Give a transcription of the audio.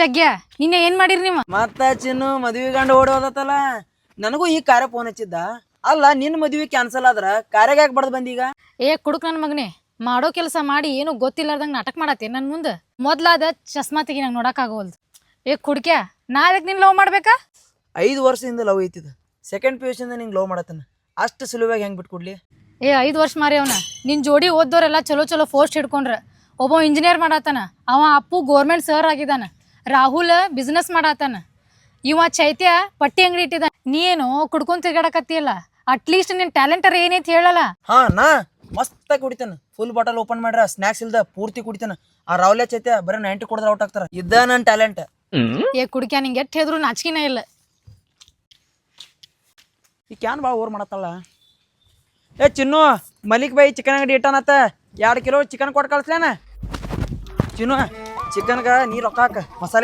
ಜಗ್ಗ್ಯ ನಿನ್ನೆ ಏನ್ ಮಾಡಿರಿ ನೀವು? ಮತ್ತ ಚಿನ್ನು ಮದ್ವಿ ಗಂಡ ಓಡೋದತ್ತಲ್ಲ, ನನಗೂ ಈ ಕಾರ್ಯ ಫೋನ್ ಹಚ್ಚಿದ್ದ. ಅಲ್ಲ ನಿನ್ನ ಮದ್ವಿ ಕ್ಯಾನ್ಸಲ್ ಆದ್ರ ಕಾರ್ಯಾಗ ಯಾಕೆ ಬಡ್ದು ಬಂದೀಗ? ಕುಡುಕ್ ನನ್ ಮಗನೇ, ಮಾಡೋ ಕೆಲಸ ಮಾಡಿ ಏನು ಗೊತ್ತಿಲ್ಲಾರ್ದಂಗ ನಾಟಕ ಮಾಡತ್ತೆ ನನ್ ಮುಂದೆ. ಮೊದ್ಲಾದ ಚಸ್ಮಾ ತೆಗಿ ನಂಗೆ ನೋಡಕ್ ಆಗೋಲ್ದು. ಕುಡ್ಕ್ಯಾ, ನಾ ಅದಕ್ಕೆ ನಿನ್ ಲವ್ ಮಾಡ್ಬೇಕಾ? 5 ವರ್ಷದಿಂದ ಲವ್ ಐತಿದ. ಸೆಕೆಂಡ್ PUC ಇಂದ ನಿಂಗೆ ಲವ್ ಮಾಡತ್ತನ, ಅಷ್ಟು ಸುಲಭವಾಗಿ ಹೆಂಗ್ ಬಿಟ್ಕೊಡ್ಲಿ? 5 ವರ್ಷ ಮಾರಿ ಅವನ. ನಿನ್ ಜೋಡಿ ಓದ್ದೋರೆಲ್ಲ ಚಲೋ ಚಲೋ ಪೋಸ್ಟ್ ಹಿಡ್ಕೊಂಡ್ರ. ಒಬ್ಬ ಇಂಜಿನಿಯರ್ ಮಾಡಾತನ, ಅವ ಅಪ್ಪು ಗೋರ್ಮೆಂಟ್ ಸರ್ ಆಗಿದ್ದಾನ. ರಾಹುಲ್ ಬಿಸ್ನೆಸ್ ಮಾಡಾತನ, ಇವ ಚೈತ್ಯ ಪಟ್ಟಿ ಅಂಗಡಿ ಇಟ್ಟಿದ. ನೀ ಏನು ಕುಡ್ಕೊಂಡ್ ತಿರ್ಗಾಡಕತ್ತಿಯಲ್ಲ, ಅಟ್ಲೀಸ್ಟ್ ನಿನ್ ಟ್ಯಾಲೆಂಟರ್ ಏನೈತಿ ಹೇಳಲ್ಲ. ಹಾ, ನಾ ಮಸ್ತಾಗಿ ಕುಡಿತಾನ. ಫುಲ್ ಬಾಟಲ್ ಓಪನ್ ಮಾಡ್ರ ಸ್ನಾಕ್ಸ್ ಇಲ್ದ ಪೂರ್ತಿ ಕುಡಿತಾನ. ಆ ರಾಹುಲ್ ಚೈತ್ಯ ಬರೀ 90 ಕೊಡಿದ್ರೆ ಔಟ್ ಆಗ್ತಾರ. ಇದ್ದ ನನ್ ಟ್ಯಾಲೆಂಟ್. ಕುಡ್ಕ್ಯಾ, ನಿಂಗೆ ಎಟ್ ಹೇಳಿದ್ರು ನಾಚಿಕಿನ ಇಲ್ಲ. ಈ ಕ್ಯಾನ್ ಭಾಳ ಓವರ್ ಮಾಡತ್ತಲ್ಲ. ಚಿನ್ನು, ಮಲಿಕ್ ಬೈ ಚಿಕನ್ ಅಂಗಡಿ ಇಟ್ಟಾನತ್ತ, 2 ಕಿಲೋ ಚಿಕನ್ ಕೊಟ್ಟು ಕಳಿಸ್ಲೇನ? ಚಿನ್ನು, ಚಿಕನ್ಗೆ ನೀರು ರೊಕ್ಕ ಹಾಕ, ಮಸಾಲೆ